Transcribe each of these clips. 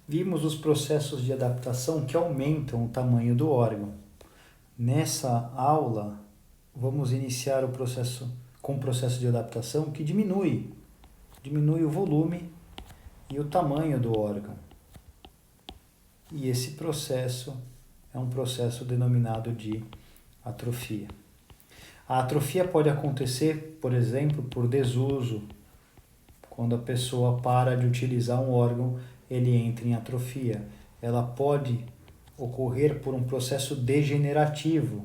vimos os processos de adaptação que aumentam o tamanho do órgão. Nessa aula, vamos iniciar o processo com o processo de adaptação que diminui o volume e o tamanho do órgão. E esse processo é um processo denominado de atrofia. A atrofia pode acontecer, por exemplo, por desuso. Quando a pessoa para de utilizar um órgão, ele entra em atrofia. Ela pode ocorrer por um processo degenerativo,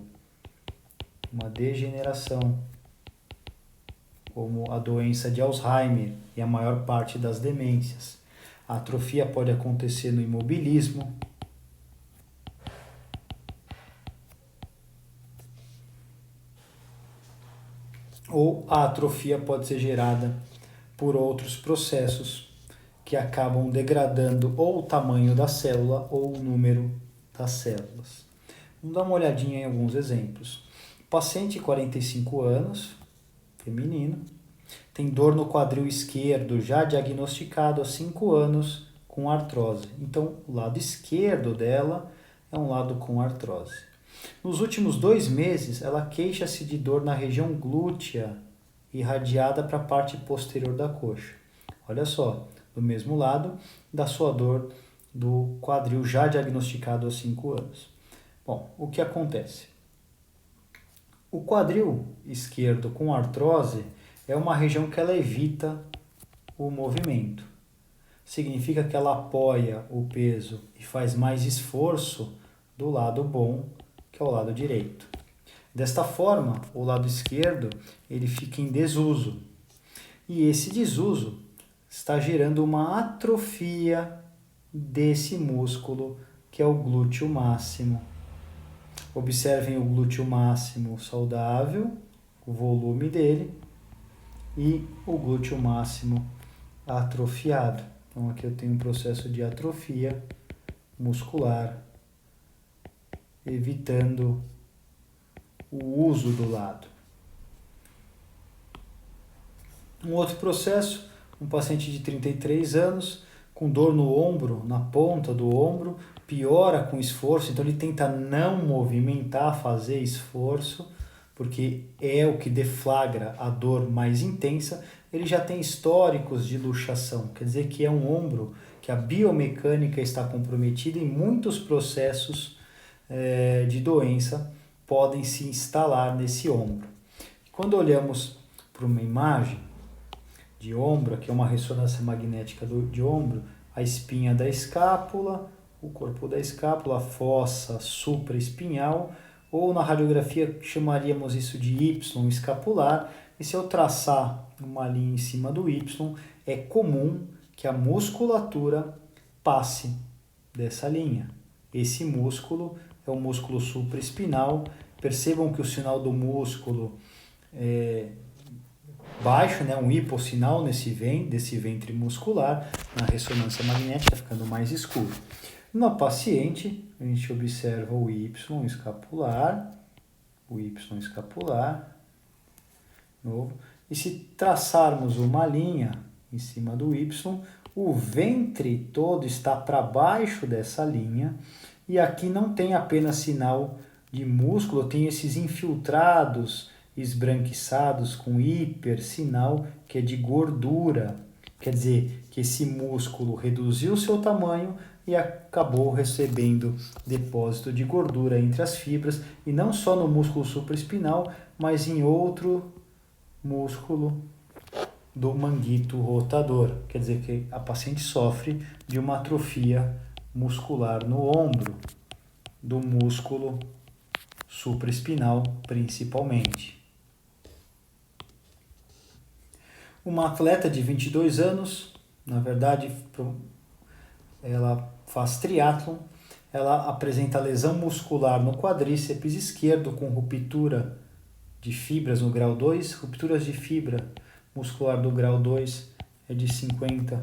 uma degeneração, como a doença de Alzheimer e a maior parte das demências. A atrofia pode acontecer no imobilismo, ou a atrofia pode ser gerada por outros processos que acabam degradando ou o tamanho da célula ou o número das células. Vamos dar uma olhadinha em alguns exemplos. Paciente de 45 anos, feminino, tem dor no quadril esquerdo, já diagnosticado há 5 anos com artrose. Então, o lado esquerdo dela é um lado com artrose. Nos últimos 2 meses, ela queixa-se de dor na região glútea, irradiada para a parte posterior da coxa. Olha só, do mesmo lado da sua dor do quadril já diagnosticado há 5 anos. Bom, o que acontece? O quadril esquerdo com artrose é uma região que ela evita o movimento. Significa que ela apoia o peso e faz mais esforço do lado bom, que é o lado direito. Desta forma, o lado esquerdo ele fica em desuso. E esse desuso está gerando uma atrofia desse músculo, que é o glúteo máximo. Observem o glúteo máximo saudável, o volume dele, e o glúteo máximo atrofiado. Então aqui eu tenho um processo de atrofia muscular, evitando o uso do lado. Um outro processo, um paciente de 33 anos, com dor no ombro, na ponta do ombro, piora com esforço, então ele tenta não movimentar, fazer esforço, porque é o que deflagra a dor mais intensa. Ele já tem históricos de luxação, quer dizer que é um ombro que a biomecânica está comprometida e muitos processos de doença podem se instalar nesse ombro. Quando olhamos para uma imagem de ombro, que é uma ressonância magnética de ombro, a espinha da escápula, o corpo da escápula, a fossa supraespinhal, ou na radiografia chamaríamos isso de Y escapular, e se eu traçar uma linha em cima do Y, é comum que a musculatura passe dessa linha. Esse músculo é o músculo supraespinal. Percebam que o sinal do músculo é baixo, né? Um hipossinal desse ventre muscular, na ressonância magnética ficando mais escuro. No paciente, a gente observa o Y escapular, novo. E se traçarmos uma linha em cima do Y, o ventre todo está para baixo dessa linha, e aqui não tem apenas sinal de músculo, tem esses infiltrados esbranquiçados com hipersinal, que é de gordura. Quer dizer que esse músculo reduziu seu tamanho e acabou recebendo depósito de gordura entre as fibras, e não só no músculo supraespinal, mas em outro músculo do manguito rotador. Quer dizer que a paciente sofre de uma atrofia muscular no ombro, do músculo supraespinal principalmente. Uma atleta de 22 anos, na verdade, ela faz triatlon, ela apresenta lesão muscular no quadríceps esquerdo com ruptura de fibras no grau 2, rupturas de fibra muscular do grau 2 é de 50%,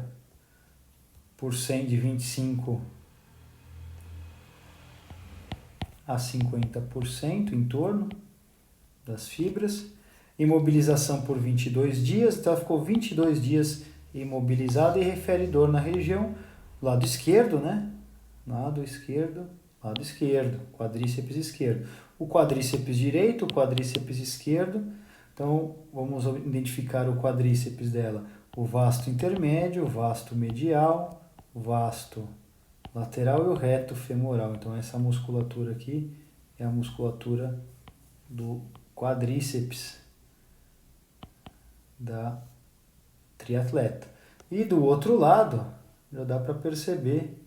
de 25% a 50% em torno das fibras. Imobilização por 22 dias, então ela ficou 22 dias imobilizada e refere dor na região. lado esquerdo, né? Lado esquerdo, quadríceps esquerdo. O quadríceps direito, o quadríceps esquerdo. Então, vamos identificar o quadríceps dela. O vasto intermédio, o vasto medial, o vasto lateral e o reto femoral. Então, essa musculatura aqui é a musculatura do quadríceps da triatleta. E do outro lado, já dá para perceber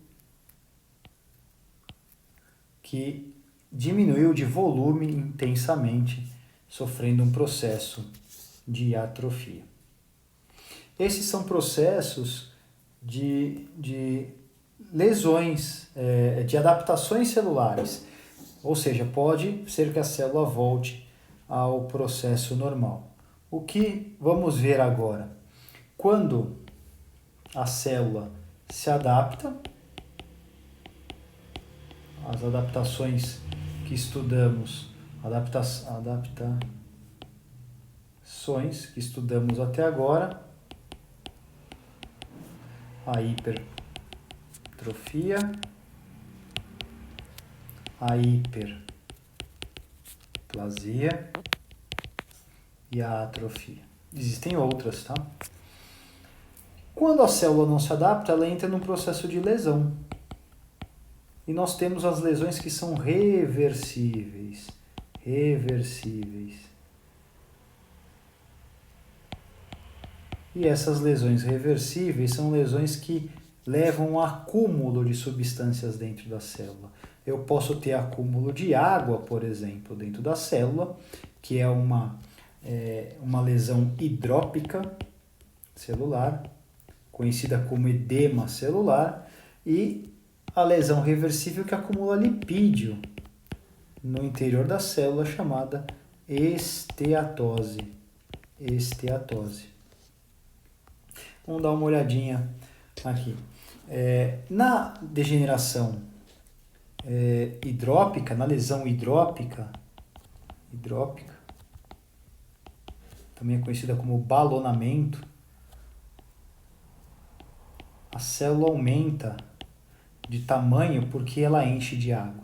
que diminuiu de volume intensamente, sofrendo um processo de atrofia. Esses são processos de lesões, de adaptações celulares, ou seja, pode ser que a célula volte ao processo normal. O que vamos ver agora? Quando a célula se adapta, as adaptações que estudamos, adaptações que estudamos até agora, a hipertrofia, a hiperplasia e a atrofia. Existem outras, tá? Quando a célula não se adapta, ela entra num processo de lesão. E nós temos as lesões que são reversíveis. E essas lesões reversíveis são lesões que levam a acúmulo de substâncias dentro da célula. Eu posso ter acúmulo de água, por exemplo, dentro da célula, que é uma lesão hidrópica celular, conhecida como edema celular, e a lesão reversível que acumula lipídio no interior da célula, chamada esteatose. Vamos dar uma olhadinha aqui. Na degeneração hidrópica, na lesão hidrópica, também é conhecida como balonamento, a célula aumenta de tamanho porque ela enche de água.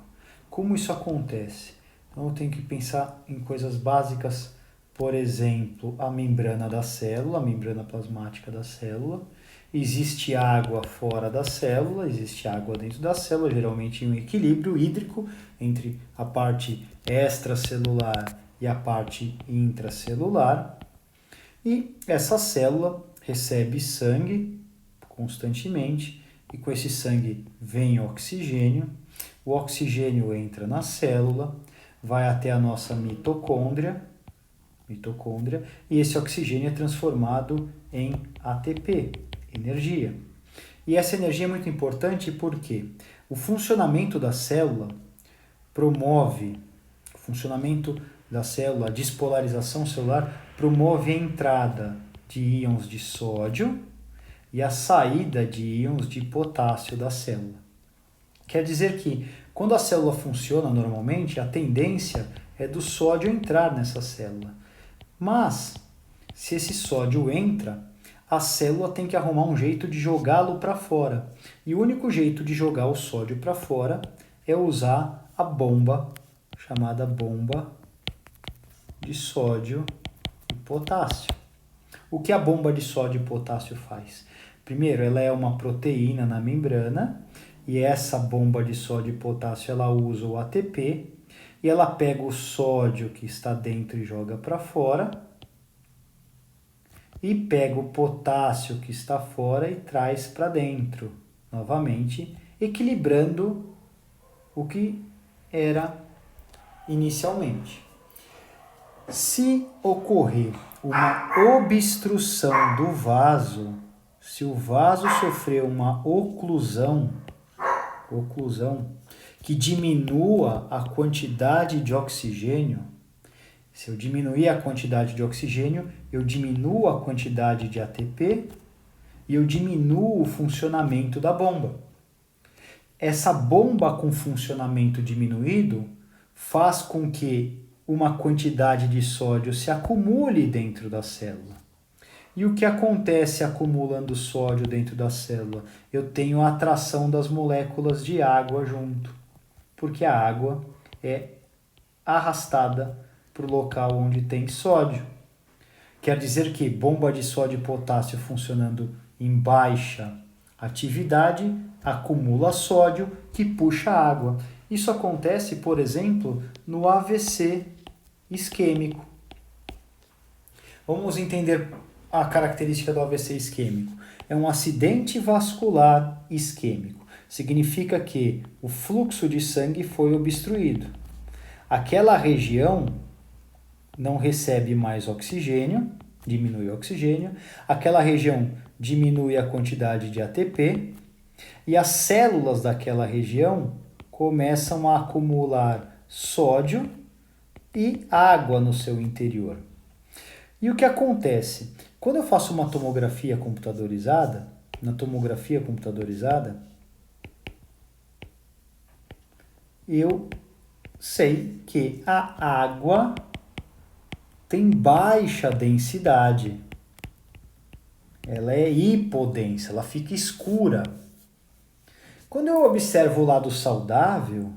Como isso acontece? Então eu tenho que pensar em coisas básicas, por exemplo, a membrana da célula, a membrana plasmática da célula. Existe água fora da célula, existe água dentro da célula, geralmente em um equilíbrio hídrico entre a parte extracelular e a parte intracelular. E essa célula recebe sangue constantemente, e com esse sangue vem oxigênio. O oxigênio entra na célula, vai até a nossa mitocôndria, e esse oxigênio é transformado em ATP, energia. E essa energia é muito importante porque o funcionamento da célula a despolarização celular promove a entrada de íons de sódio e a saída de íons de potássio da célula. Quer dizer que, quando a célula funciona normalmente, a tendência é do sódio entrar nessa célula. Mas, se esse sódio entra, a célula tem que arrumar um jeito de jogá-lo para fora. E o único jeito de jogar o sódio para fora é usar a bomba, chamada bomba de sódio e potássio. O que a bomba de sódio e potássio faz? Primeiro, ela é uma proteína na membrana, e essa bomba de sódio e potássio ela usa o ATP, e ela pega o sódio que está dentro e joga para fora, e pega o potássio que está fora e traz para dentro, novamente, equilibrando o que era inicialmente. Se ocorrer uma obstrução do vaso, se o vaso sofrer uma oclusão que diminua a quantidade de oxigênio, se eu diminuir a quantidade de oxigênio, eu diminuo a quantidade de ATP e eu diminuo o funcionamento da bomba. Essa bomba com funcionamento diminuído faz com que uma quantidade de sódio se acumule dentro da célula. E o que acontece acumulando sódio dentro da célula? Eu tenho a atração das moléculas de água junto, porque a água é arrastada para o local onde tem sódio. Quer dizer que bomba de sódio e potássio funcionando em baixa atividade acumula sódio que puxa água. Isso acontece, por exemplo, no AVC isquêmico. Vamos entender a característica do AVC isquêmico. É um acidente vascular isquêmico. Significa que o fluxo de sangue foi obstruído. Aquela região não recebe mais oxigênio, diminui o oxigênio, aquela região diminui a quantidade de ATP e as células daquela região começam a acumular sódio e água no seu interior. E o que acontece? Quando eu faço uma tomografia computadorizada, na tomografia computadorizada, eu sei que a água tem baixa densidade. Ela é hipodensa, ela fica escura. Quando eu observo o lado saudável,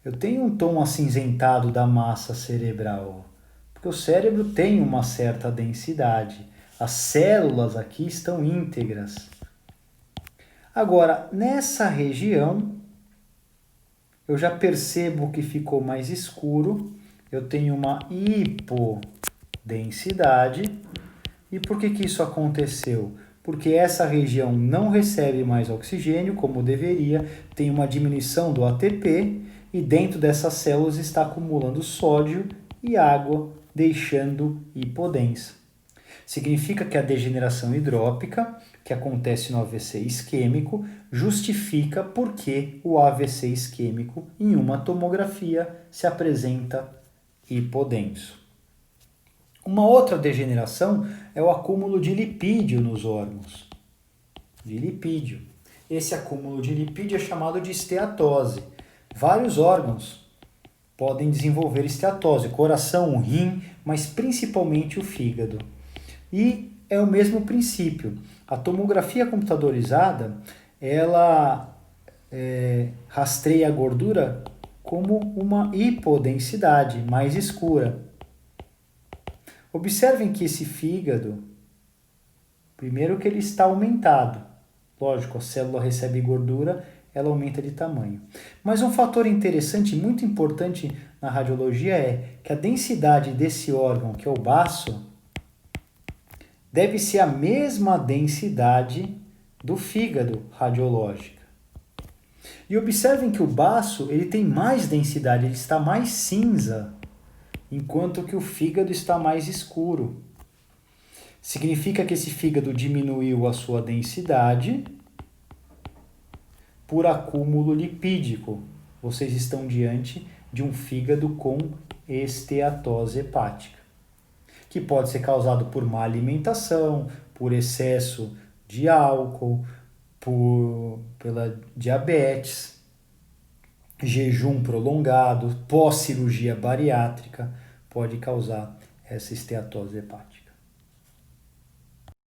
eu tenho um tom acinzentado da massa cerebral, porque o cérebro tem uma certa densidade. As células aqui estão íntegras. Agora, nessa região, eu já percebo que ficou mais escuro, eu tenho uma hipodensidade. E por que isso aconteceu? Porque essa região não recebe mais oxigênio como deveria, tem uma diminuição do ATP e dentro dessas células está acumulando sódio e água, deixando hipodensa. Significa que a degeneração hidrópica, que acontece no AVC isquêmico, justifica por que o AVC isquêmico, em uma tomografia, se apresenta hipodenso. Uma outra degeneração é o acúmulo de lipídio nos órgãos. De lipídio. Esse acúmulo de lipídio é chamado de esteatose. Vários órgãos podem desenvolver esteatose, coração, o rim, mas principalmente o fígado. E é o mesmo princípio. A tomografia computadorizada, ela rastreia a gordura como uma hipodensidade, mais escura. Observem que esse fígado, primeiro que ele está aumentado. Lógico, a célula recebe gordura, ela aumenta de tamanho. Mas um fator interessante, muito importante na radiologia é que a densidade desse órgão, que é o baço, deve ser a mesma densidade do fígado radiológica. E observem que o baço ele tem mais densidade, ele está mais cinza, enquanto que o fígado está mais escuro. Significa que esse fígado diminuiu a sua densidade por acúmulo lipídico. Vocês estão diante de um fígado com esteatose hepática, que pode ser causado por má alimentação, por excesso de álcool, pela diabetes, jejum prolongado, pós-cirurgia bariátrica, pode causar essa esteatose hepática.